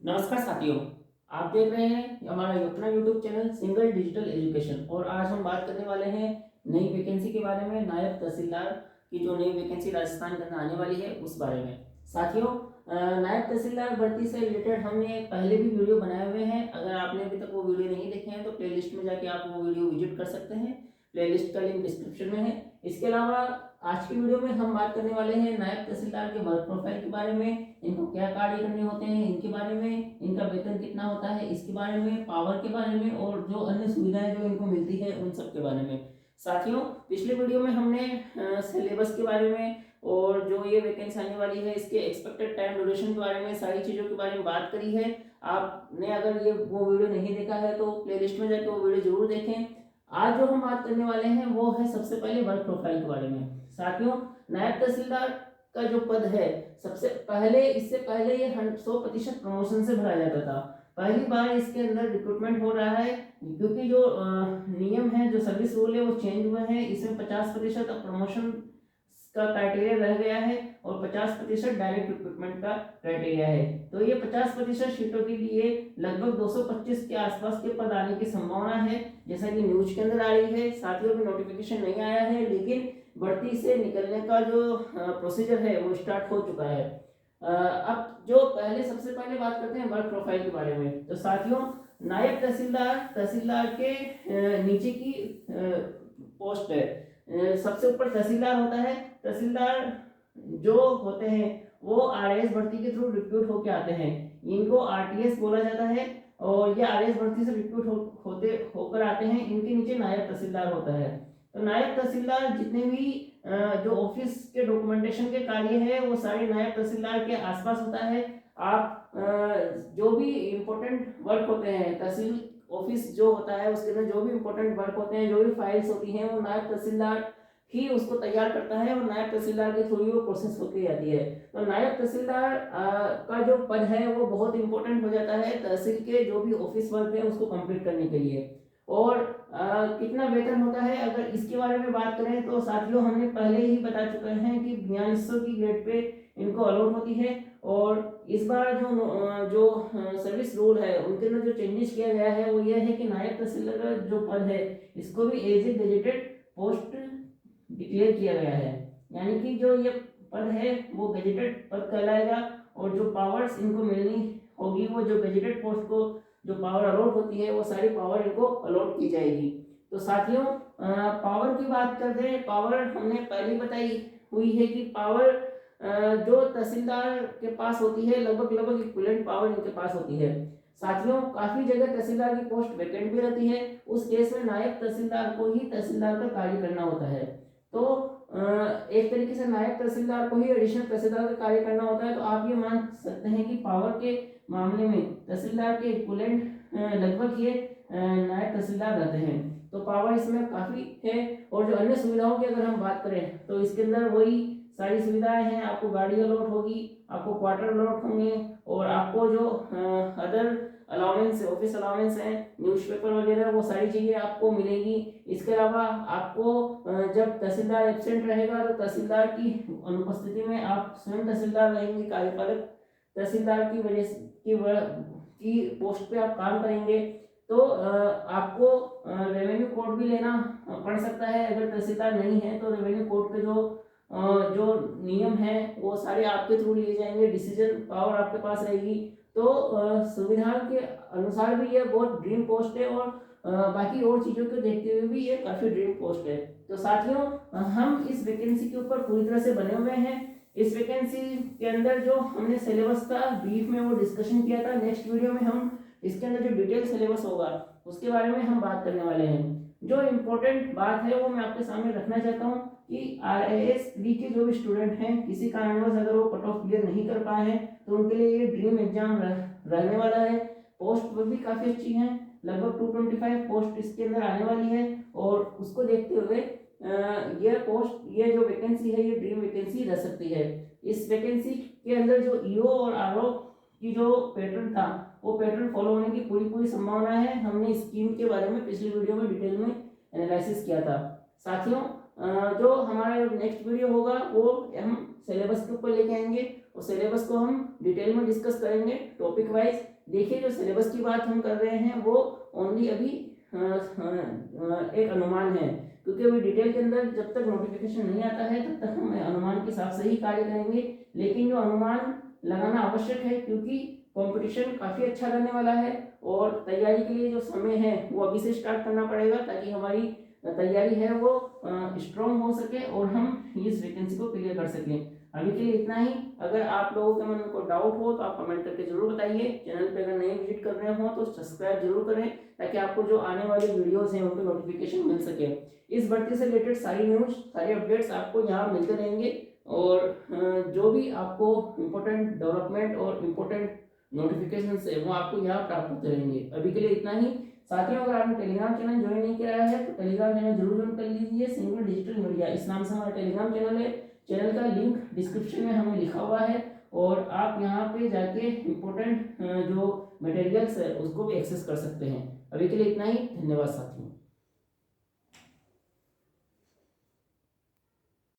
नमस्कार साथियों, आप देख रहे हैं हमारा अपना YouTube channel single digital education. और आज हम बात करने वाले हैं नई वैकेंसी के बारे में। नायब तहसीलदार की जो नई वैकेंसी राजस्थान के अंदर आने वाली है उस बारे में। साथियों, नायब तहसीलदार भर्ती से रिलेटेड हमने पहले भी वीडियो बनाए हुए हैं। अगर आपने अभी तक वो वीडियो नहीं देखे हैं तो प्लेलिस्ट में जाके आप वो वीडियो विजिट कर सकते हैं। प्लेलिस्ट का लिंक डिस्क्रिप्शन में है। इसके अलावा आज की वीडियो में हम बात करने वाले हैं नायब तहसीलदार के वर्क प्रोफाइल के बारे में, इनको क्या कार्य करने होते हैं इनके बारे में, इनका वेतन कितना होता है इसके बारे में, पावर के बारे में और जो अन्य सुविधाएं जो इनको मिलती है उन सब के बारे में। साथियों, पिछले वीडियो में हमने सिलेबस के बारे में और जो ये वैकेंसी आने वाली है इसके एक्सपेक्टेड टाइम ड्यूरेशन के बारे में, सारी चीज़ों के बारे में बात करी है। आपने अगर ये वो वीडियो नहीं देखा है तो प्लेलिस्ट में जाकर वो वीडियो जरूर देखें। आज जो हम बात करने वाले हैं वो है सबसे पहले वर्क प्रोफाइल के बारे में। साथियों, नायब तहसीलदार का जो पद है सबसे पहले, इससे पहले ये 100% प्रमोशन से भरा जाता था। पहली बार इसके अंदर रिक्रूटमेंट हो रहा है क्योंकि जो नियम है, जो सर्विस रूल है वो चेंज हुए हैं। इसमें 50% अब प्रमोशन का क्राइटेरिया रह गया है और 50% डायरेक्ट रिक्रूटमेंट का क्राइटेरिया है। तो ये 50% सीटों के लिए लगभग 225 के आसपास के पद आने की संभावना है, जैसा कि न्यूज के अंदर आ रही है। साथियों, अभी नोटिफिकेशन नहीं आया है लेकिन भर्ती से निकलने का जो प्रोसीजर है वो स्टार्ट हो चुका है। अब जो सबसे पहले बात करते हैं वर्क प्रोफाइल के बारे में। तो साथियों, नायब तहसीलदार के नीचे की पोस्ट है। सबसे ऊपर तहसीलदार होता है। तहसीलदार जो होते हैं वो आरएएस भर्ती के थ्रू रिक्रूट होके आते हैं। इनको आरटीएस बोला जाता है और ये आरएएस भर्ती से रिक्रूट होकर आते हैं। इनके नीचे नायब तहसीलदार होता है। तो नायब तहसीलदार जितने भी जो ऑफिस के डॉक्यूमेंटेशन के कार्य है वो सारे नायब तहसीलदार के आसपास होता है। आप जो भी इम्पोर्टेंट वर्क होते हैं, तहसील ऑफिस जो होता है उसके अंदर जो भी इम्पोर्टेंट वर्क होते हैं, जो भी फाइल्स होती हैं, वो नायब तहसीलदार ही उसको तैयार करता है और नायब तहसीलदार के थ्रू ही वो प्रोसेस होती जाती है। तो नायब तहसीलदार का जो पद है वो बहुत इंपॉर्टेंट हो जाता है तहसील के जो भी ऑफिस वर्क है उसको कंप्लीट करने के लिए। और कितना वेतन होता है अगर इसके बारे में बात करें तो साथियों, हमने पहले ही बता चुके हैं कि 4200 की ग्रेड पे इनको अलॉट होती है। और इस बार जो सर्विस रूल है उनके अंदर जो चेंजेस किया गया है वो ये है कि नायब तहसीलदार का जो पद है इसको भी as a gazetted post declare किया गया है। यानी कि जो ये पद है वो गजेटेड पद कहलाएगा और जो पावर्स इनको मिलनी होगी वो जो गजेटेड पोस्ट को जो पावर अलॉट होती है वो सारी पावर इनको अलॉट की जाएगी। तो साथियों, पावर की बात करते हैं। पावर हमने पहले बताई हुई है कि पावर जो तहसीलदार के पास होती है लगभग इक्विवेलेंट पावर इनके पास होती है। साथियों, काफी जगह तहसीलदार की पोस्ट वैकेंट भी रहती है। उस केस में नायब तहसीलदार को ही तहसीलदार का कार्य करना होता है। तो एक तरीके से नायब तहसीलदार को ही एडिशनल तहसीलदार का कार्य करना होता है। तो आप ये मान सकते हैं कि पावर के मामले में तहसीलदार के इक्विवेलेंट लगभग ये नायब तहसीलदार रहते हैं। तो पावर इसमें काफी है। और जो अन्य सुविधाओं की अगर हम बात करें तो इसके अंदर वही सारी सुविधाएं हैं। आपको गाड़ी अलॉट होगी, आपको क्वार्टर अलॉट होंगे और आपको जो अदर अलाउंस, ऑफिस अलाउंस है, न्यूज़पेपर वगैरह, वो सारी चीज़ें आपको मिलेंगी। इसके अलावा आपको जब तहसीलदार एब्सेंट रहेगा तो तहसीलदार की अनुपस्थिति में आप स्वयं तहसीलदार रहेंगे, कार्यपालक तहसीलदार की वजह की पोस्ट पे आप काम करेंगे। तो आपको रेवेन्यू कोड भी लेना पड़ सकता है। अगर तहसीलदार नहीं है तो रेवेन्यू कोड के जो नियम है वो सारे आपके थ्रू लिए जाएंगे, डिसीजन पावर आपके पास रहेगी। तो सुविधाओं के अनुसार भी ये बहुत ड्रीम पोस्ट है और बाकी और चीज़ों को देखते हुए भी ये काफ़ी ड्रीम पोस्ट है। तो साथियों, हम इस वैकेंसी के ऊपर पूरी तरह से बने हुए हैं। इस वैकेंसी के अंदर जो हमने सिलेबस का ब्रीफ में वो डिस्कशन किया था, नेक्स्ट वीडियो में हम इसके अंदर जो डिटेल सिलेबस होगा उसके बारे में हम बात करने वाले हैं। जो इम्पोर्टेंट बात है वो मैं आपके सामने रखना चाहता हूँ कि आरआईएस प्री के जो भी स्टूडेंट हैं, किसी कारणवश अगर वो कट ऑफ क्लियर नहीं कर पाए हैं तो उनके लिए ये ड्रीम एग्जाम रहने वाला है। पोस्ट भी काफ़ी अच्छी हैं, लगभग 225 पोस्ट इसके अंदर आने वाली है। और उसको देखते हुए ये जो वैकेंसी है ये ड्रीम वैकेंसी रह सकती है। इस वैकेंसी के अंदर जो ईओ और आरओ की जो पैटर्न था वो पैटर्न फॉलो होने की पूरी संभावना है। हमने स्कीम के बारे में पिछली वीडियो में डिटेल में एनालिसिस किया था। साथियों, जो हमारा नेक्स्ट वीडियो होगा वो हम सिलेबस के ऊपर लेके आएंगे और सिलेबस को हम डिटेल में डिस्कस करेंगे टॉपिक वाइज। देखिए जो सिलेबस की बात हम कर रहे हैं वो ओनली अभी एक अनुमान है, क्योंकि अभी डिटेल के अंदर जब तक नोटिफिकेशन नहीं आता है तब तक हम अनुमान के हिसाब से ही कार्य करेंगे। लेकिन जो अनुमान लगाना आवश्यक है, क्योंकि कंपटीशन काफ़ी अच्छा रहने वाला है और तैयारी के लिए जो समय है वो अभी से स्टार्ट करना पड़ेगा, ताकि हमारी तैयारी है वो स्ट्रॉन्ग हो सके और हम इस वैकेंसी को क्लियर कर सकें। अभी के लिए इतना ही। अगर आप लोगों के मन में कोई डाउट हो तो आप कमेंट करके जरूर बताइए। चैनल पे अगर नए विजिट कर रहे हो तो सब्सक्राइब जरूर करें, ताकि आपको जो आने वाले वीडियोस हैं उनके नोटिफिकेशन मिल सके। इस भर्ती से रिलेटेड सारी न्यूज़, सारे अपडेट्स आपको यहाँ मिलते रहेंगे और जो भी आपको इम्पोर्टेंट डेवलपमेंट और इम्पोर्टेंट नोटिफिकेशन है वो आपको यहाँ प्राप्त होते रहेंगे। अभी के लिए इतना ही। साथियों, अगर आपने टेलीग्राम चैनल ज्वाइन नहीं किया है तो टेलीग्राम चैनल जरूर ज्वाइन कर लीजिए। सिंगल डिजिटल मीडिया इस नाम से हमारा टेलीग्राम चैनल है। चैनल का लिंक डिस्क्रिप्शन में हमें लिखा हुआ है और आप यहाँ पे जाके इम्पोर्टेंट जो मटेरियल्स है उसको भी एक्सेस कर सकते हैं। अभी के लिए इतना ही। धन्यवाद साथियों।